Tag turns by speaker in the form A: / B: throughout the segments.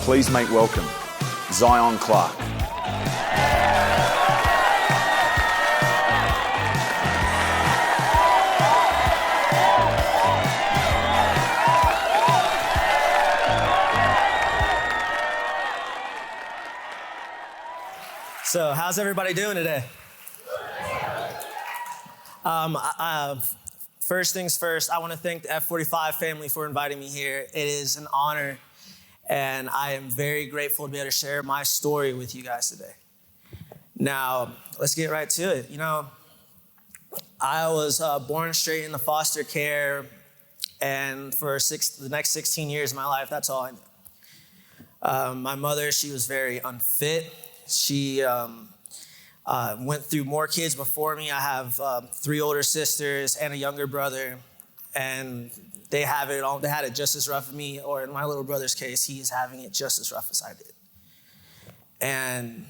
A: Please make welcome Zion Clark.
B: So, how's everybody doing today? First things first, I want to thank the F45 family for inviting me here. It is an honor, and I am very grateful to be able to share my story with you guys today. Now, let's get right to it. You know, I was born straight into foster care, and for the next 16 years of my life, that's all I knew. My mother, she was very unfit. She went through more kids before me. I have 3 older sisters and a younger brother, and they have it all. They had it just as rough as me, or in my little brother's case, he's having it just as rough as I did. And,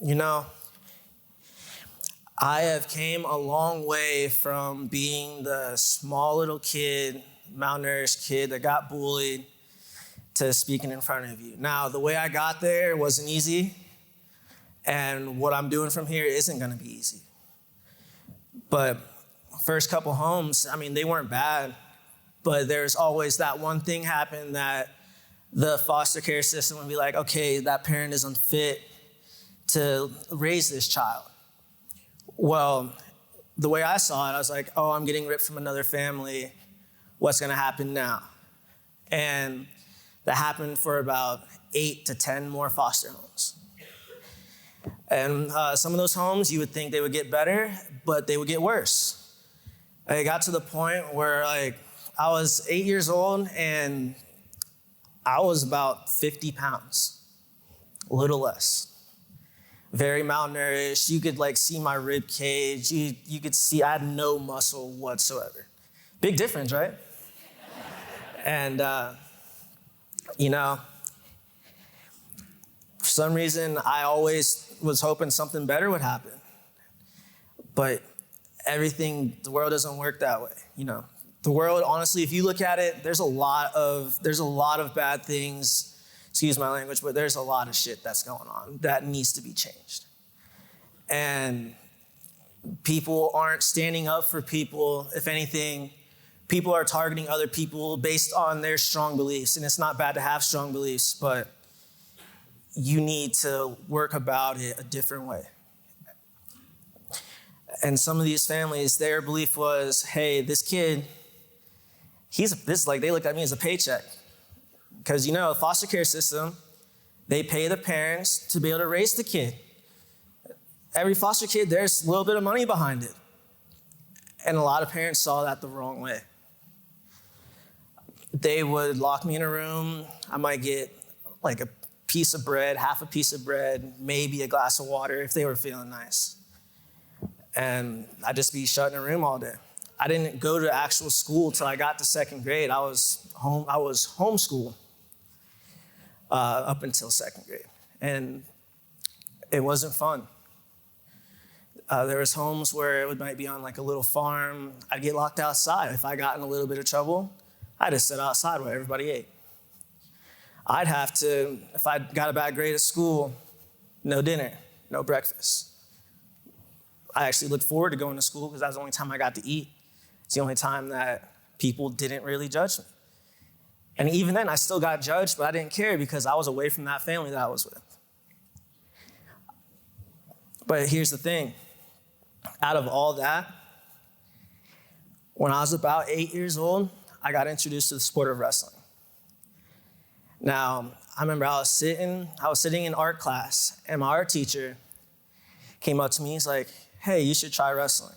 B: you know, I have came a long way from being the small little kid, malnourished kid that got bullied, to speaking in front of you. Now, the way I got there wasn't easy. And what I'm doing from here isn't going to be easy. But first couple homes, I mean, they weren't bad, but there's always that one thing happen that the foster care system would be like, okay, that parent is unfit to raise this child. Well, the way I saw it, I was like, oh, I'm getting ripped from another family. What's going to happen now? And that happened for about 8 to 10 more foster homes. And some of those homes, you would think they would get better, but they would get worse. It got to the point where, I was 8 years old, and I was about 50 pounds, a little less. Very malnourished. You could, see my rib cage. You could see I had no muscle whatsoever. Big difference, right? And, for some reason, I always was hoping something better would happen. But the world doesn't work that way. The world, honestly, if you look at it, there's a lot of bad things, excuse my language, but there's a lot of shit that's going on that needs to be changed. And people aren't standing up for people. If anything, people are targeting other people based on their strong beliefs. And it's not bad to have strong beliefs, but you need to work about it a different way. And some of these families, their belief was, hey, this kid, they looked at me as a paycheck. Because, the foster care system, they pay the parents to be able to raise the kid. Every foster kid, there's a little bit of money behind it. And a lot of parents saw that the wrong way. They would lock me in a room. I might get a piece of bread, half a piece of bread, maybe a glass of water if they were feeling nice. And I'd just be shut in a room all day. I didn't go to actual school till I got to 2nd grade. I was homeschooled up until 2nd grade. And it wasn't fun. There was homes where it might be on a little farm. I'd get locked outside. If I got in a little bit of trouble, I'd just sit outside while everybody ate. I'd have to, if I got a bad grade at school, no dinner, no breakfast. I actually looked forward to going to school because that was the only time I got to eat. It's the only time that people didn't really judge me. And even then, I still got judged, but I didn't care because I was away from that family that I was with. But here's the thing. Out of all that, when I was about 8 years old, I got introduced to the sport of wrestling. Now, I remember I was sitting in art class, and my art teacher came up to me. He's like, hey, you should try wrestling.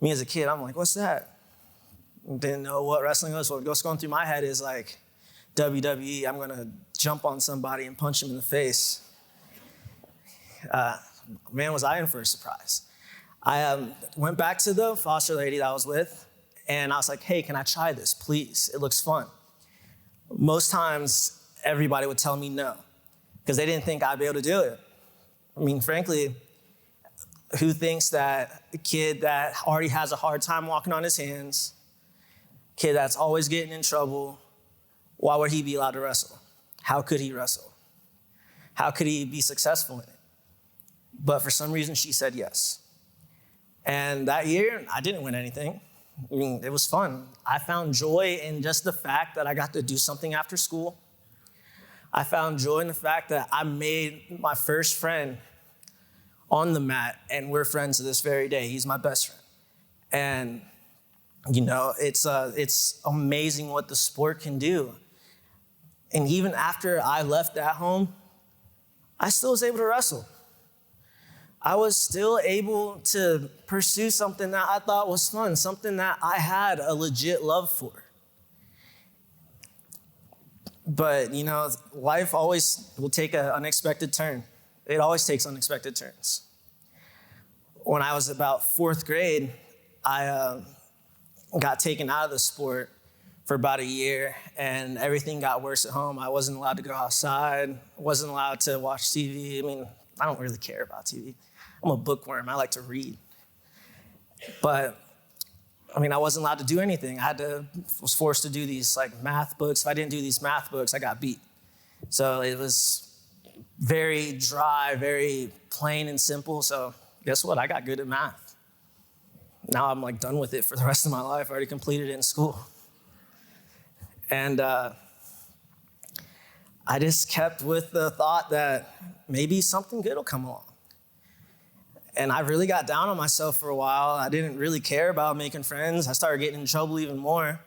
B: Me as a kid, I'm like, what's that? Didn't know what wrestling was. What's going through my head is WWE, I'm going to jump on somebody and punch him in the face. Man, was I in for a surprise. I went back to the foster lady that I was with, and I was like, hey, can I try this, please? It looks fun. Most times, everybody would tell me no, because they didn't think I'd be able to do it. I mean, frankly, who thinks that a kid that already has a hard time walking on his hands, kid that's always getting in trouble, why would he be allowed to wrestle? How could he wrestle? How could he be successful in it? But for some reason, she said yes. And that year, I didn't win anything. I mean, it was fun. I found joy in just the fact that I got to do something after school. I found joy in the fact that I made my first friend on the mat, and we're friends to this very day. He's my best friend. And, you know, it's amazing what the sport can do. And even after I left that home, I still was able to wrestle. I was still able to pursue something that I thought was fun, something that I had a legit love for. But, you know, life always will take an unexpected turn. It always takes unexpected turns. When I was about fourth grade, I got taken out of the sport for about a year, and everything got worse at home. I wasn't allowed to go outside, wasn't allowed to watch TV. I mean, I don't really care about TV. I'm a bookworm. I like to read. But, I mean, I wasn't allowed to do anything. Was forced to do these like math books. If I didn't do these math books, I got beat. So it was very dry, very plain and simple. So guess what? I got good at math. Now I'm like done with it for the rest of my life. I already completed it in school. And I just kept with the thought that maybe something good will come along. And I really got down on myself for a while. I didn't really care about making friends. I started getting in trouble even more.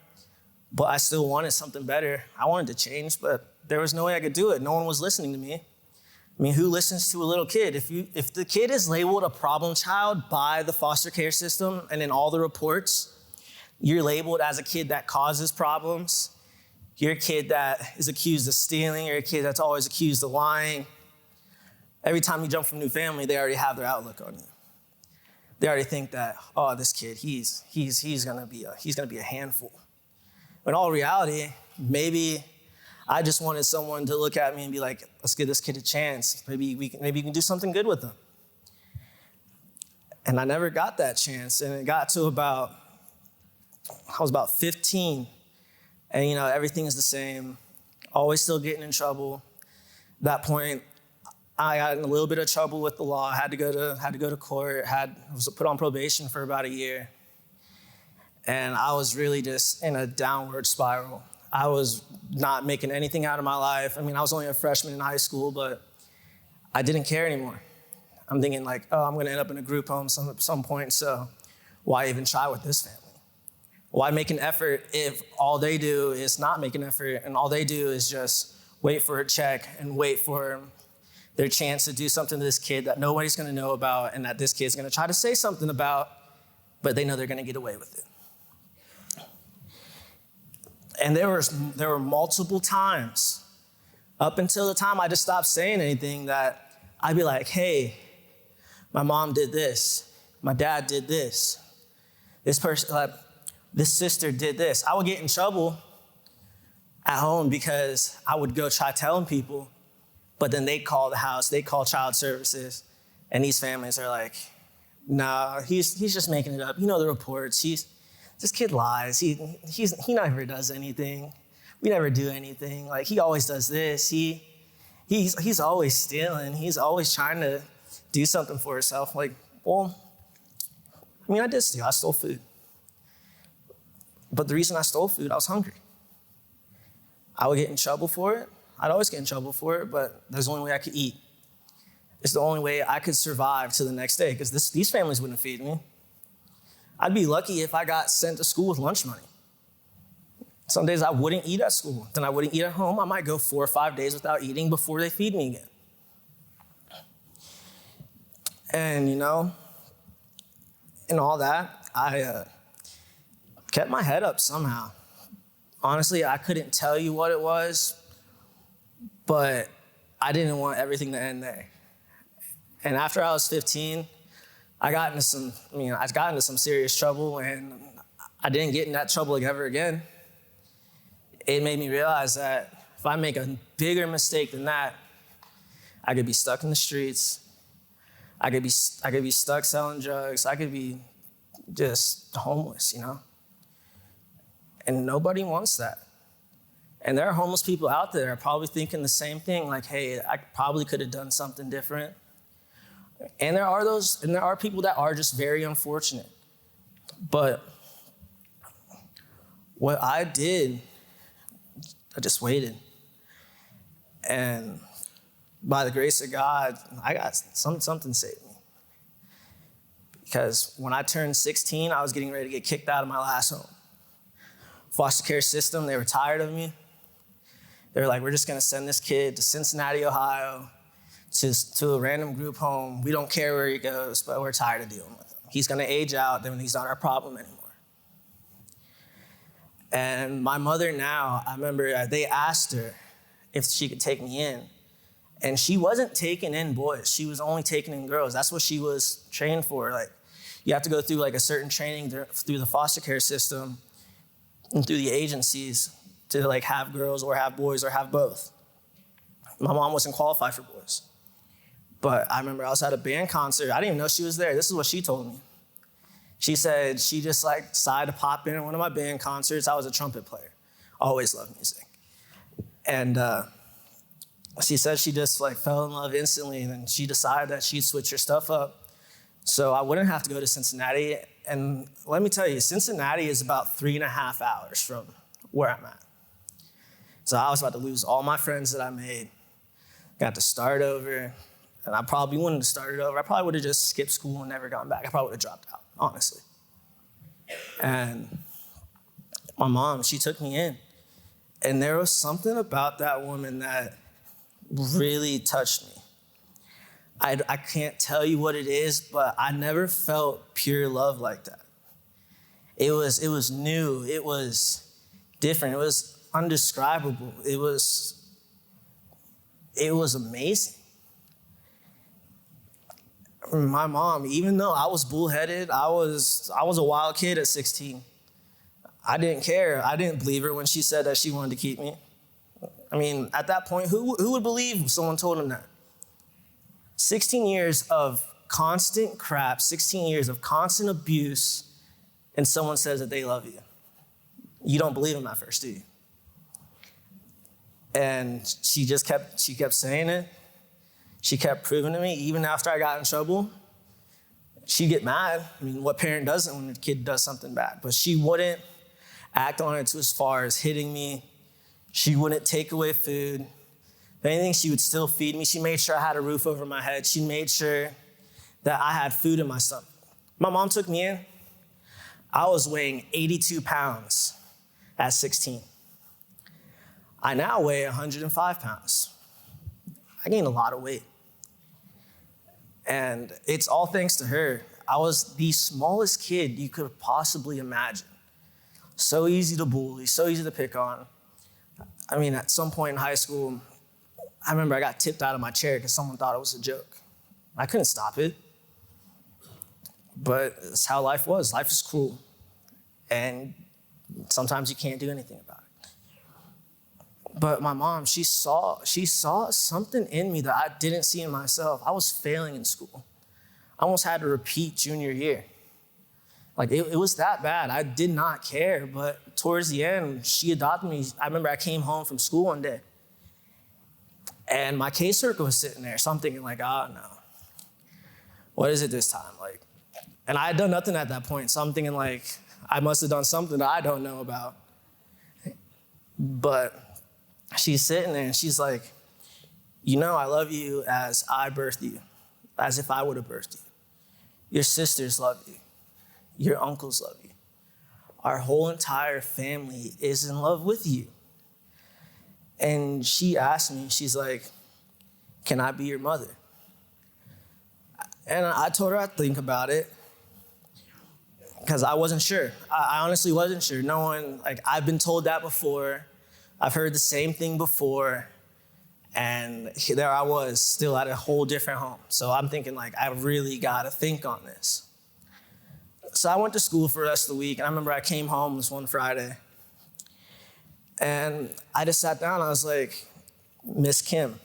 B: But I still wanted something better. I wanted to change, but there was no way I could do it. No one was listening to me. I mean, who listens to a little kid? If the kid is labeled a problem child by the foster care system and in all the reports, you're labeled as a kid that causes problems. You're a kid that is accused of stealing. You're a kid that's always accused of lying. Every time you jump from a new family, they already have their outlook on you. They already think that, oh, this kid, he's gonna be a handful. But in all reality, maybe I just wanted someone to look at me and be like, let's give this kid a chance. Maybe you can do something good with him. And I never got that chance. And it got to I was about 15. And, you know, everything is the same. Always still getting in trouble. At that point, I got in a little bit of trouble with the law. I had to go to court. Was put on probation for about a year. And I was really just in a downward spiral. I was not making anything out of my life. I mean, I was only a freshman in high school, but I didn't care anymore. I'm thinking like, oh, I'm gonna end up in a group home some point, so why even try with this family? Why make an effort if all they do is not make an effort and all they do is just wait for a check and wait for their chance to do something to this kid that nobody's gonna know about and that this kid's gonna try to say something about, but they know they're gonna get away with it. And there were multiple times up until the time I just stopped saying anything that I'd be like, hey, my mom did this, my dad did this, this sister did this. I would get in trouble at home because I would go try telling people, but then they'd call the house, they'd call child services, and these families are like, nah, he's just making it up. You know the reports. This kid lies. He never does anything. We never do anything. Like he always does this. He's always stealing. He's always trying to do something for himself. Like, well, I mean, I did steal. I stole food. But the reason I stole food, I was hungry. I would get in trouble for it. I'd always get in trouble for it, but that's the only way I could eat. It's the only way I could survive to the next day because these families wouldn't feed me. I'd be lucky if I got sent to school with lunch money. Some days I wouldn't eat at school. Then I wouldn't eat at home. I might go 4 or 5 days without eating before they feed me again. And, you know, in all that, I kept my head up somehow. Honestly, I couldn't tell you what it was, but I didn't want everything to end there. And after I was 15, I got into some serious trouble, and I didn't get in that trouble ever again. It made me realize that if I make a bigger mistake than that, I could be stuck in the streets. I could be stuck selling drugs. I could be just homeless, you know? And nobody wants that. And there are homeless people out there probably thinking the same thing, like, hey, I probably could have done something different. And there are people that are just very unfortunate. But what I did, I just waited. And by the grace of God, I got something saved me. Because when I turned 16, I was getting ready to get kicked out of my last home. Foster care system, they were tired of me. They were like, we're just gonna send this kid to Cincinnati, Ohio, to a random group home. We don't care where he goes, but we're tired of dealing with him. He's gonna age out, then he's not our problem anymore. And my mother now, I remember they asked her if she could take me in. And she wasn't taking in boys. She was only taking in girls. That's what she was trained for. Like, you have to go through like a certain training through the foster care system and through the agencies to like have girls or have boys or have both. My mom wasn't qualified for boys. But I remember I was at a band concert. I didn't even know she was there. This is what she told me. She said she just like decided to pop in at one of my band concerts. I was a trumpet player. Always loved music. And she said she just like fell in love instantly, and then she decided that she'd switch her stuff up so I wouldn't have to go to Cincinnati. And let me tell you, Cincinnati is about 3.5 hours from where I'm at. So I was about to lose all my friends that I made, got to start over, and I probably wouldn't have started over. I probably would have just skipped school and never gone back. I probably would have dropped out, honestly. And my mom, she took me in. And there was something about that woman that really touched me. I can't tell you what it is, but I never felt pure love like that. It was new. It was different. It was undescribable. It was amazing. My mom, even though I was bullheaded, I was a wild kid at 16. I didn't care. I didn't believe her when she said that she wanted to keep me. I mean, at that point, who would believe someone told him that? 16 years of constant crap, 16 years of constant abuse, and someone says that they love you. You don't believe them at first, do you? And she kept saying it. She kept proving to me, even after I got in trouble. She'd get mad. I mean, what parent doesn't when a kid does something bad? But she wouldn't act on it to as far as hitting me. She wouldn't take away food. If anything, she would still feed me. She made sure I had a roof over my head. She made sure that I had food in my stomach. My mom took me in. I was weighing 82 pounds at 16. I now weigh 105 pounds. I gained a lot of weight. And it's all thanks to her. I was the smallest kid you could possibly imagine. So easy to bully, so easy to pick on. I mean, at some point in high school, I remember I got tipped out of my chair because someone thought it was a joke. I couldn't stop it. But it's how life was. Life is cruel. And sometimes you can't do anything about it. But my mom, she saw something in me that I didn't see in myself. I was failing in school. I almost had to repeat junior year. Like, it was that bad. I did not care, but towards the end, she adopted me. I remember I came home from school one day, and my caseworker was sitting there. So I'm thinking, like, oh, no. What is it this time? Like, and I had done nothing at that point, so I'm thinking, like, I must have done something that I don't know about. But she's sitting there, and she's like, you know, I love you as I birthed you, as if I would have birthed you. Your sisters love you. Your uncles love you. Our whole entire family is in love with you. And she asked me, she's like, can I be your mother? And I told her I'd think about it because I wasn't sure. I honestly wasn't sure. No one, like, I've been told that before. I've heard the same thing before. And there I was, still at a whole different home. So I'm thinking, like, I really got to think on this. So I went to school for the rest of the week, and I remember I came home this one Friday, and I just sat down, and I was like, Miss Kim,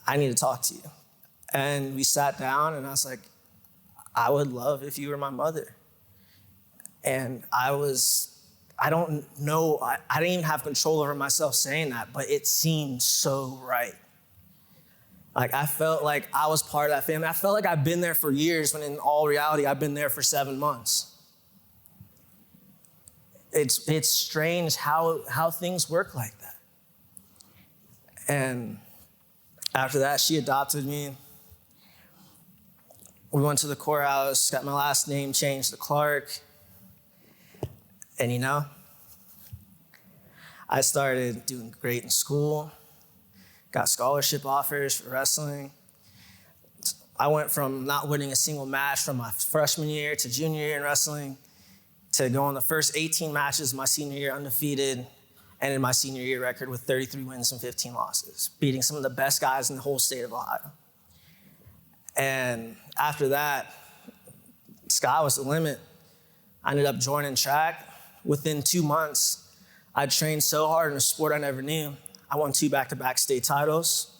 B: I need to talk to you. And we sat down, and I was like, I would love if you were my mother. And I I don't know, I didn't even have control over myself saying that, but it seemed so right. Like, I felt like I was part of that family. I felt like I've been there for years, when in all reality, I've been there for 7 months. It's strange how things work like that. And after that, she adopted me. We went to the courthouse, got my last name changed to Clark. And I started doing great in school, got scholarship offers for wrestling. I went from not winning a single match from my freshman year to junior year in wrestling to going the first 18 matches my senior year undefeated, and in my senior year record with 33 wins and 15 losses, beating some of the best guys in the whole state of Ohio. And after that, sky was the limit. I ended up joining track. Within 2 months, I trained so hard in a sport I never knew. I won 2 back-to-back state titles.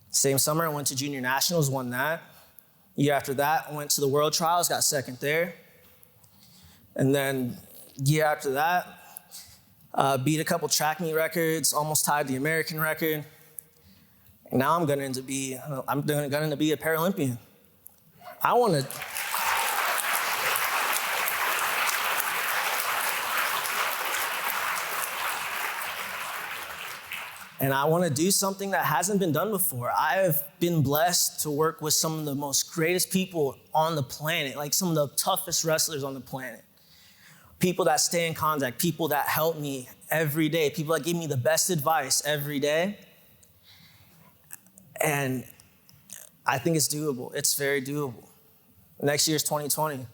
B: Same summer, I went to junior nationals, won that. Year after that, I went to the world trials, got second there. And then year after that, beat a couple track meet records, almost tied the American record. And now I'm going to be a Paralympian. I want to. And I want to do something that hasn't been done before. I have been blessed to work with some of the most greatest people on the planet, like some of the toughest wrestlers on the planet. People that stay in contact, people that help me every day, people that give me the best advice every day. And I think it's doable. It's very doable. Next year's 2020.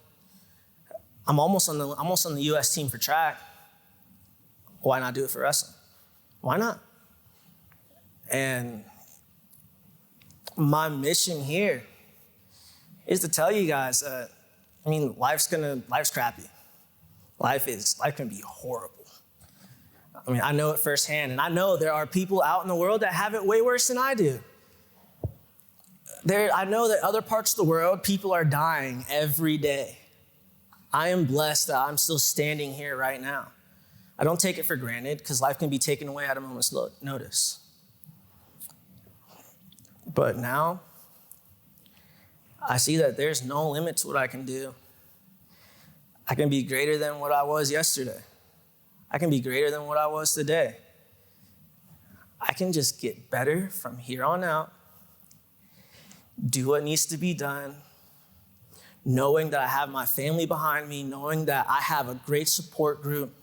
B: I'm almost on the US team for track. Why not do it for wrestling? Why not? And my mission here is to tell you guys, life's crappy. Life can be horrible. I know it firsthand, and I know there are people out in the world that have it way worse than I do. I know that other parts of the world, people are dying every day. I am blessed that I'm still standing here right now. I don't take it for granted, because life can be taken away at a moment's notice. But now, I see that there's no limit to what I can do. I can be greater than what I was yesterday. I can be greater than what I was today. I can just get better from here on out, do what needs to be done, knowing that I have my family behind me, knowing that I have a great support group,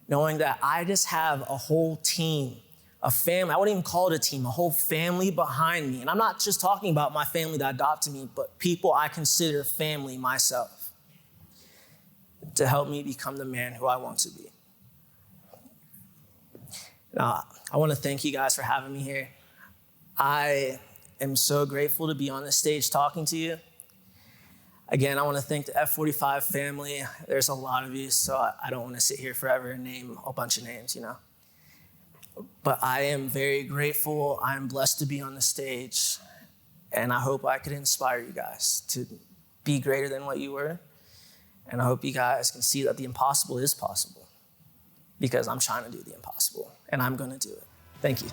B: knowing that I just have a whole team, a family. I wouldn't even call it a team, a whole family behind me. And I'm not just talking about my family that adopted me, but people I consider family myself, to help me become the man who I want to be. Now, I want to thank you guys for having me here. I am so grateful to be on this stage talking to you. Again, I want to thank the F45 family. There's a lot of you, so I don't want to sit here forever and name a bunch of names, But I am very grateful. I am blessed to be on the stage, and I hope I could inspire you guys to be greater than what you were. And I hope you guys can see that the impossible is possible, because I'm trying to do the impossible, and I'm going to do it. Thank you.